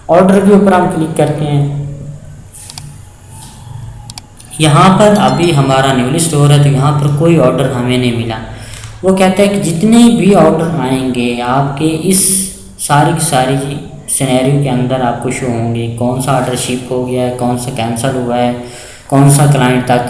Order के ऊपर हम क्लिक करते हैं। यहाँ पर अभी हमारा न्यूली स्टोर है तो यहाँ पर कोई ऑर्डर हमें नहीं मिला। वो कहता है कि जितने भी ऑर्डर आएंगे आपके इस सारी की सारी सिनेरियो के अंदर आपको शो होंगे, कौन सा ऑर्डर शिप हो गया है, कौन सा कैंसिल हुआ है, कौन सा क्लाइंट तक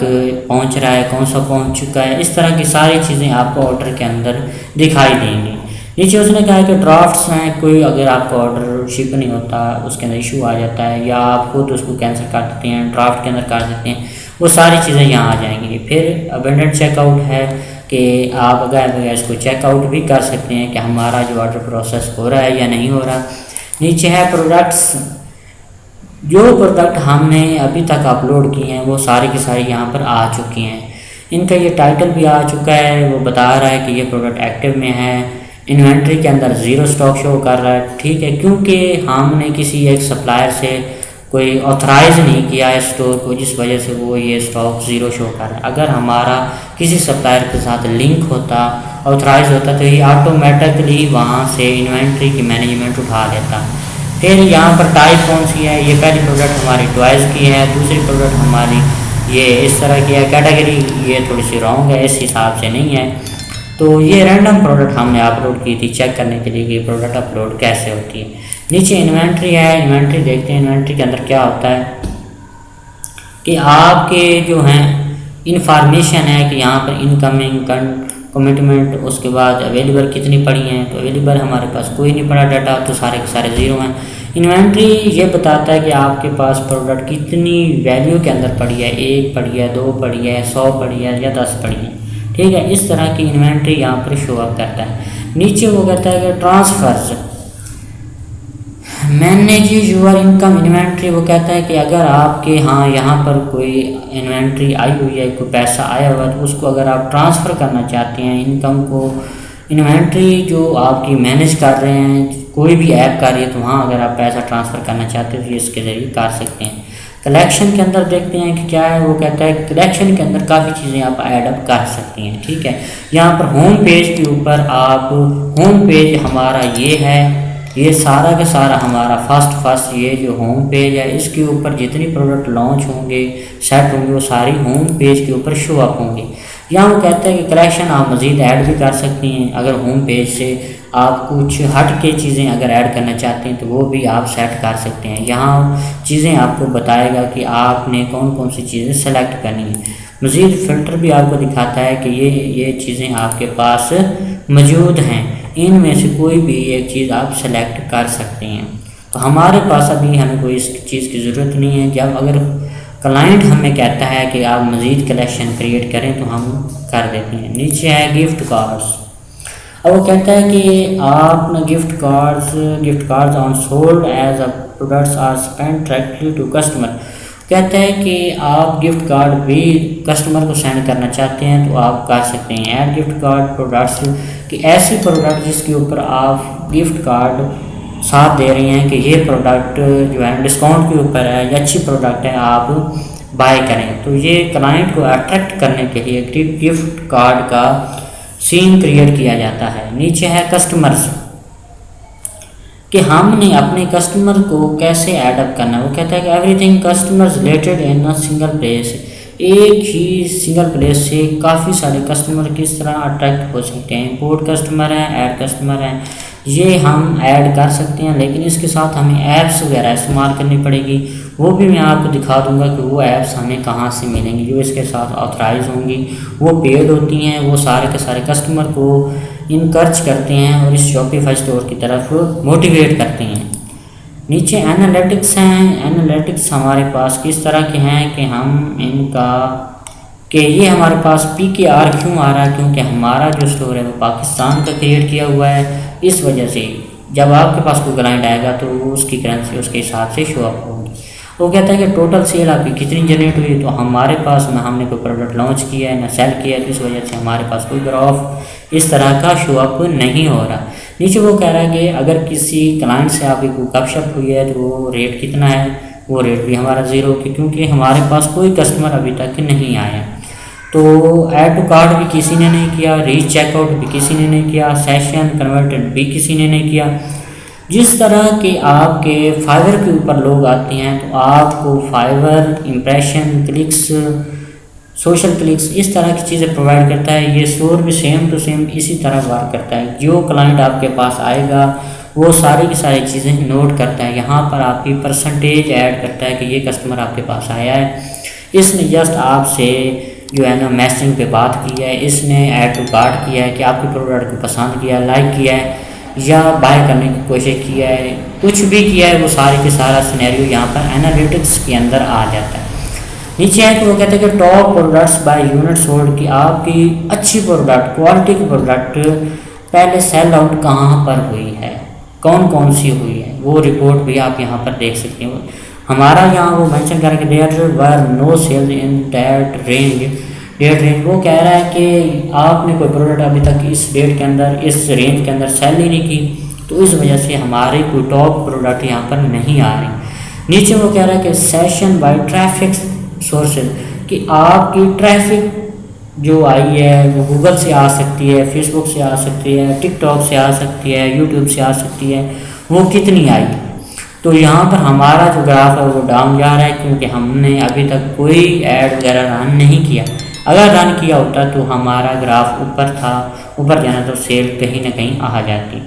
पहुंच रहा है, कौन सा पहुंच चुका है। इस तरह की सारी चीज़ें आपको ऑर्डर के अंदर दिखाई देंगी। नीचे उसने कहा है कि ड्राफ्ट्स हैं, कोई अगर आपका ऑर्डर शिप नहीं होता उसके अंदर इशू आ जाता है या आप खुद उसको कैंसिल कर देते हैं, ड्राफ्ट के अंदर कर देते हैं, वो सारी चीज़ें यहाँ आ जाएंगी। फिर अबेंडेंट चेकआउट है कि आप अगर इसको चेकआउट भी कर सकते हैं कि हमारा जो ऑर्डर प्रोसेस हो रहा है या नहीं हो रहा। नीचे है प्रोडक्ट्स, जो प्रोडक्ट हमने अभी तक अपलोड किए हैं वो सारे के सारे यहाँ पर आ चुके हैं। इनका ये टाइटल भी आ चुका है, वो बता रहा है कि ये प्रोडक्ट एक्टिव में है। इन्वेंट्री के अंदर ज़ीरो स्टॉक शो कर रहा है, ठीक है, क्योंकि हमने किसी एक सप्लायर से कोई ऑथराइज़ नहीं किया है स्टोर को, जिस वजह से वो ये स्टॉक ज़ीरो शो कर रहा है। अगर हमारा किसी सप्लायर के साथ लिंक होता, ऑथराइज होता, तो ये ऑटोमेटिकली वहाँ से इन्वेंट्री की मैनेजमेंट उठा लेता। फिर यहाँ पर टाइप कौन सी है, ये पहली प्रोडक्ट हमारी टॉयज़ की है, दूसरी प्रोडक्ट हमारी ये इस तरह की है। कैटेगरी ये थोड़ी सी रॉन्ग है, इस हिसाब से नहीं है। तो ये रैंडम प्रोडक्ट हमने अपलोड की थी चेक करने के लिए कि प्रोडक्ट अपलोड कैसे होती है। नीचे इन्वेंट्री है, इन्वेंट्री देखते हैं। इन्वेंट्री के अंदर क्या होता है कि आपके जो हैं इंफॉर्मेशन है कि यहाँ पर इनकमिंग कमिटमेंट, उसके बाद अवेलेबल कितनी पड़ी हैं, तो अवेलेबल हमारे पास कोई नहीं पड़ा डाटा, तो सारे के सारे ज़ीरो हैं। इन्वेंट्री ये बताता है कि आपके पास प्रोडक्ट कितनी वैल्यू के अंदर पड़ी है, 1 पड़ी है, 2 पड़ी है, 100 पड़ी है या 10 पड़ी है, ठीक है। इस तरह की इन्वेंट्री यहाँ पर शो अप करता है। नीचे वो कहता है कि transfers, manage your income inventory. वो कहता है कि अगर आपके यहाँ पर कोई इन्वेंट्री आई हुई है, कोई पैसा आया हुआ है, तो उसको अगर आप ट्रांसफ़र करना चाहते हैं इनकम को, इन्वेंट्री जो आपकी मैनेज कर रहे हैं, कोई भी ऐप कर रही है, तो वहाँ अगर आप पैसा ट्रांसफ़र करना चाहते हो तो इसके ज़रिए कर सकते हैं। कलेक्शन के अंदर देखते हैं कि क्या है। वो कहता है कि कलेक्शन के अंदर काफ़ी चीज़ें आप ऐड अप कर सकते हैं, ठीक है। यहाँ पर होम पेज के ऊपर आप, होम पेज हमारा ये है, ये सारा का सारा हमारा फर्स्ट ये जो होम पेज है, इसके ऊपर जितनी प्रोडक्ट लॉन्च होंगे, सेट होंगे, वो सारी होम पेज के ऊपर शो अप होंगे। यहाँ वो कहता है कि कलेक्शन आप मज़ीद ऐड भी कर सकती हैं। अगर होम पेज से आप कुछ हट के चीज़ें अगर ऐड करना चाहते हैं तो वो भी आप सेट कर सकते हैं। यहाँ चीज़ें आपको बताएगा कि आपने कौन कौन सी चीज़ें सेलेक्ट करनी है। मज़ीद फ़िल्टर भी आपको दिखाता है कि ये चीज़ें आपके पास मौजूद हैं, इनमें से कोई भी एक चीज़ आप सेलेक्ट कर सकते हैं। तो हमारे पास अभी हमें कोई इस चीज़ की ज़रूरत नहीं है। जब अगर क्लाइंट हमें कहता है कि आप मज़ीद कलेक्शन क्रिएट करें तो हम कर देते हैं। नीचे है गिफ्ट कार्ड्स। अब वो कहता है कि आप gift cards on sold as a products are spend directly to customer. कहता है कि आप गिफ्ट कार्ड भी कस्टमर को सेंड करना चाहते हैं तो आप कर सकते हैं। ऐड गिफ्ट कार्ड प्रोडक्ट्स, कि ऐसी प्रोडक्ट जिसके ऊपर आप गिफ्ट कार्ड साथ दे रहे हैं कि ये प्रोडक्ट जो है डिस्काउंट के ऊपर है या अच्छी प्रोडक्ट है, आप बाय करें। तो ये क्लाइंट को अट्रैक्ट करने के लिए गिफ्ट कार्ड का सीन क्रिएट किया जाता है। नीचे है कस्टमर्स, कि हमने अपने कस्टमर को कैसे ऐड अप करना है। वो कहता है कि everything customers related in a single place, एक ही सिंगल प्लेस से काफ़ी सारे कस्टमर किस तरह अट्रैक्ट हो सकते हैं। इम्पोर्ट कस्टमर हैं, ऐड कस्टमर हैं, ये हम ऐड कर सकते हैं, लेकिन इसके साथ हमें ऐप्स वगैरह इस्तेमाल करनी पड़ेगी। वो भी मैं आपको दिखा दूंगा कि वो ऐप्स हमें कहाँ से मिलेंगी। जो इसके साथ ऑथराइज होंगी वो पेड होती हैं, वो सारे के सारे कस्टमर को इनकरेज करते हैं और इस शॉपिफाई स्टोर की तरफ मोटिवेट करते हैं। नीचे एनालिटिक्स हैं। एनालिटिक्स हमारे पास किस तरह के हैं कि हम इनका कि ये हमारे पास PKR क्यों आ रहा है, क्योंकि हमारा जो स्टोर है वो पाकिस्तान का क्रिएट किया हुआ है। इस वजह से जब आपके पास कोई क्लाइंट आएगा तो उसकी करेंसी उसके हिसाब से शो अप होगी। वो कहता है कि टोटल सेल आपकी कितनी जनरेट हुई, तो हमारे पास ना हमने कोई प्रोडक्ट लॉन्च किया है ना सेल किया है, तो इस वजह से हमारे पास कोई ग्राफ इस तरह का शो अप नहीं हो रहा। नीचे वो कह रहा है कि अगर किसी क्लाइंट से आपकी कोई गपशप हुई है तो वो रेट कितना है, वो रेट भी हमारा ज़ीरो, क्योंकि हमारे पास कोई कस्टमर अभी तक नहीं आया। तो ऐड टू कार्ट भी किसी ने नहीं किया, रीच चेकआउट भी किसी ने नहीं किया, सेशन कन्वर्टेड भी किसी ने नहीं किया। जिस तरह के आपके फाइवर के ऊपर लोग आते हैं तो आपको Fiverr impression clicks social clicks इस तरह की चीज़ें प्रोवाइड करता है। ये स्टोर भी सेम टू सेम इसी तरह वर्क करता है। जो क्लाइंट आपके पास आएगा वो सारी की सारी चीज़ें नोट करता है। यहाँ पर आपकी परसेंटेज ऐड करता है कि ये कस्टमर आपके पास आया है, इसने जस्ट आपसे जो है ना मैसेजिंग पे बात की है, इसने ऐड टू कार्ट किया है कि आपके प्रोडक्ट को पसंद किया, लाइक किया है या बाय करने की कोशिश किया है, कुछ भी किया है, वो सारे के सारा सिनेरियो यहाँ पर एनालिटिक्स के अंदर आ जाता है। नीचे है तो वो कहते हैं कि top products by unit sold, कि आपकी अच्छी प्रोडक्ट क्वालिटी की प्रोडक्ट पहले सेल आउट कहाँ पर हुई है, कौन कौन सी हुई है, वो रिपोर्ट भी आप यहाँ पर देख सकते हो। हमारा यहाँ वो मेंशन करें कि there were no sales in that range, date range वो कह रहा है कि आपने कोई प्रोडक्ट अभी तक इस डेट के अंदर इस रेंज के अंदर सेल ही नहीं की, तो इस वजह से हमारे कोई टॉप प्रोडक्ट यहाँ पर नहीं आ रही। नीचे वो कह रहा है कि सेशन बाय ट्रैफिक सोर्सेज, कि आपकी ट्रैफिक जो आई है वो गूगल से आ सकती है, फेसबुक से आ सकती है, टिकटॉक से आ सकती है, यूट्यूब से आ सकती है, वो कितनी आई। तो यहाँ पर हमारा जो ग्राफ है वो डाउन जा रहा है क्योंकि हमने अभी तक कोई ऐड वगैरह रन नहीं किया। अगर रन किया होता तो हमारा ग्राफ ऊपर था, ऊपर जाना तो सेल कहीं ना कहीं आ जाती।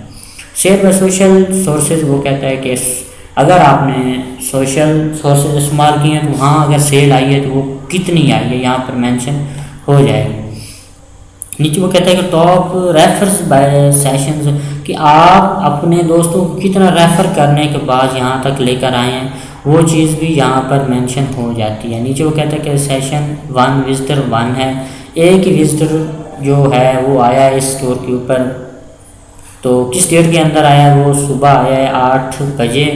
सेल बाय सोशल सोर्सेज वो कहता है कि अगर आपने सोशल सोर्सेज इस्तेमाल किए हैं तो वहाँ अगर सेल आई है तो वो कितनी आई है यहाँ पर मेंशन हो जाएगी। नीचे वो कहता है कि टॉप रेफर्स बाय सेशंस, कि आप अपने दोस्तों को कितना रेफ़र करने के बाद यहाँ तक लेकर आए हैं, वो चीज़ भी यहाँ पर मेंशन हो जाती है। नीचे वो कहता है कि सेशन 1 विजिटर 1 है, एक ही विजिटर जो है वो आया है इस स्टोर के ऊपर, तो किस डेट के अंदर आया, वो सुबह आया है 8 बजे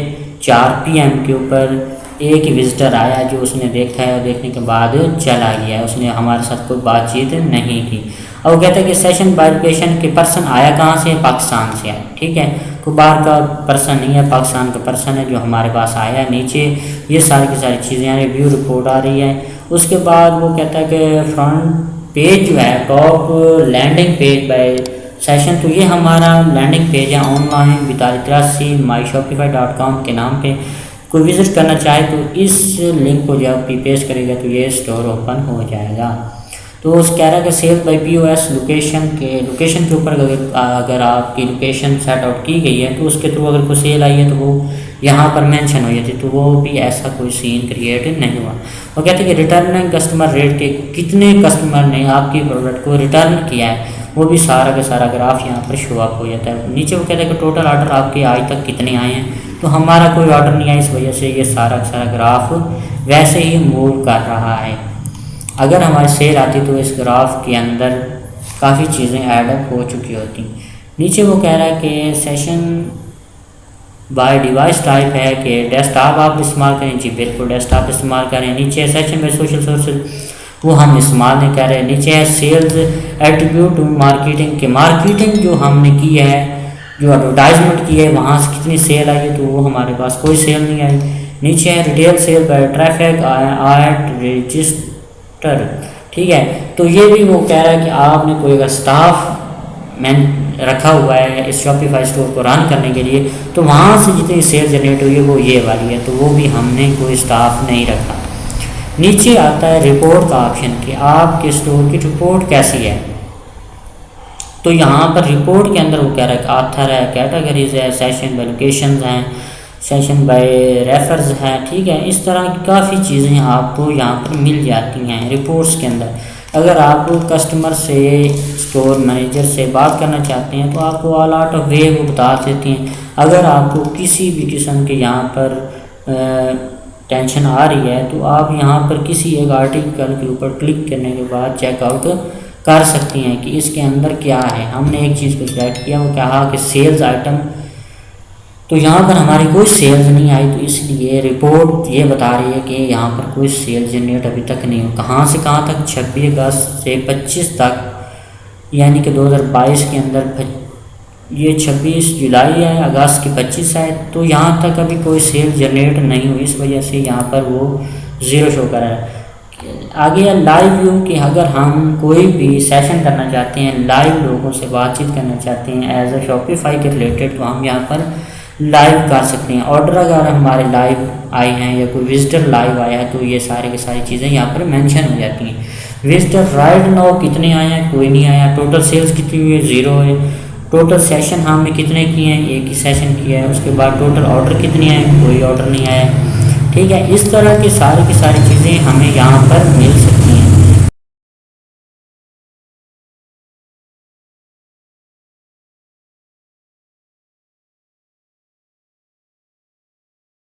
4 PM के ऊपर एक ही विजिटर आया जो उसने देखा है और देखने के बाद चला गया, उसने हमारे साथ कोई बातचीत नहीं की। और वो कहता है कि सेशन बाय लोकेशन के पर्सन आया कहाँ से, पाकिस्तान से आया, ठीक है, कोई बाहर का पर्सन नहीं है, पाकिस्तान का पर्सन है जो हमारे पास आया है। नीचे ये सारी की सारी चीज़ें हैं, रिव्यू रिपोर्ट आ रही है। उसके बाद वो कहता है कि फ्रंट पेज जो है top landing page by session, तो ये हमारा लैंडिंग पेज है ऑनलाइन विताली83 myshopify.com के नाम पे। कोई विज़िट करना चाहे तो इस लिंक को जब भी पेस्ट करेगा तो ये स्टोर ओपन हो जाएगा। तो उस कह रहा है कि सेल बाय POS लोकेशन के ऊपर अगर आपकी लोकेशन सेट आउट की गई है तो उसके थ्रू अगर कोई सेल आई है तो वो यहाँ पर मेंशन हो जाती है, तो वो भी ऐसा कोई सीन क्रिएट नहीं हुआ। वो कहते हैं कि रिटर्निंग कस्टमर रेट के कितने कस्टमर ने आपकी प्रोडक्ट को रिटर्न किया है, वो भी सारा का सारा ग्राफ यहाँ पर शो अप हो जाता है। नीचे वो कहते हैं कि टोटल ऑर्डर आपके आज तक कितने आए हैं, तो हमारा कोई ऑर्डर नहीं आया, इस वजह से ये सारा का सारा ग्राफ वैसे ही मूव कर रहा है। अगर हमारी सेल आती तो इस ग्राफ के अंदर काफ़ी चीज़ें ऐड अप हो चुकी होती। नीचे वो कह रहा है कि सेशन बाय डिवाइस टाइप है कि डेस्कटॉप आप इस्तेमाल करें, जी बिल्कुल डेस्कटॉप इस्तेमाल करें। नीचे सेशन बाय सोशल सोर्सेज वो हम इस्तेमाल नहीं कर रहे। नीचे है सेल्स एट्रीब्यूट मार्केटिंग के, मार्केटिंग जो हमने की है, जो एडवर्टाइजमेंट की है, वहाँ से कितनी सेल आई है, तो वो हमारे पास कोई सेल नहीं आई। नीचे है retail sale by traffic at register, ठीक है, तो ये भी वो कह रहा है कि आपने कोई अगर स्टाफ मैन रखा हुआ है इस शॉपिफाई स्टोर को रन करने के लिए, तो वहाँ से जितनी सेल जनरेट हुई है वो ये वाली है, तो वो भी हमने कोई स्टाफ नहीं रखा। नीचे आता है रिपोर्ट का ऑप्शन कि आपके स्टोर की रिपोर्ट कैसी है, तो यहाँ पर रिपोर्ट के अंदर वो कह रहा है कि आथर है, कैटेगरीज है, सेशन बाय लोकेशंस हैं, सेशन बाय रेफर्स हैं, ठीक है, इस तरह की काफ़ी चीज़ें आपको यहाँ पर मिल जाती हैं रिपोर्ट्स के अंदर। अगर आप कस्टमर से स्टोर मैनेजर से बात करना चाहते हैं तो आपको ऑल आउट ऑफ वे वो बता देते हैं। अगर आपको किसी भी किस्म के यहाँ पर टेंशन आ रही है तो आप यहाँ पर किसी एक आर्टिकल के ऊपर क्लिक करने के बाद चेकआउट कर सकती हैं कि इसके अंदर क्या है। हमने एक चीज़ को सिलेक्ट किया, वो कहा कि सेल्स आइटम, तो यहाँ पर हमारी कोई सेल्स नहीं आई, तो इसलिए रिपोर्ट ये बता रही है कि यहाँ पर कोई सेल्स जनरेट अभी तक नहीं हो। कहाँ से कहाँ तक, 26 अगस्त से 25 तक, यानी कि 2022 के अंदर ये 26 जुलाई है, अगस्त की 25 है, तो यहाँ तक अभी कोई सेल जनरेट नहीं हुई, इस वजह से यहाँ पर वो ज़ीरो शो कर रहा है। आगे लाइव व्यू कि अगर हम कोई भी सेशन करना चाहते हैं, लाइव लोगों से बातचीत करना चाहते हैं एज ए शॉपिफाई के रिलेटेड, तो हम यहाँ पर लाइव कर सकते हैं। ऑर्डर अगर हमारे लाइव आए हैं या कोई विजिटर लाइव आया है तो ये सारी की सारी चीज़ें यहाँ पर मेंशन हो जाती हैं। विजिटर राइट नाउ कितने आए हैं, कोई नहीं आया। टोटल सेल्स कितनी हुई है, 0 है। टोटल सेशन हमने कितने किए हैं, एक ही सेशन किया है। उसके बाद टोटल ऑर्डर कितने आए, कोई ऑर्डर नहीं आया। ठीक है, इस तरह की सारी चीज़ें हमें यहाँ पर मिल सकती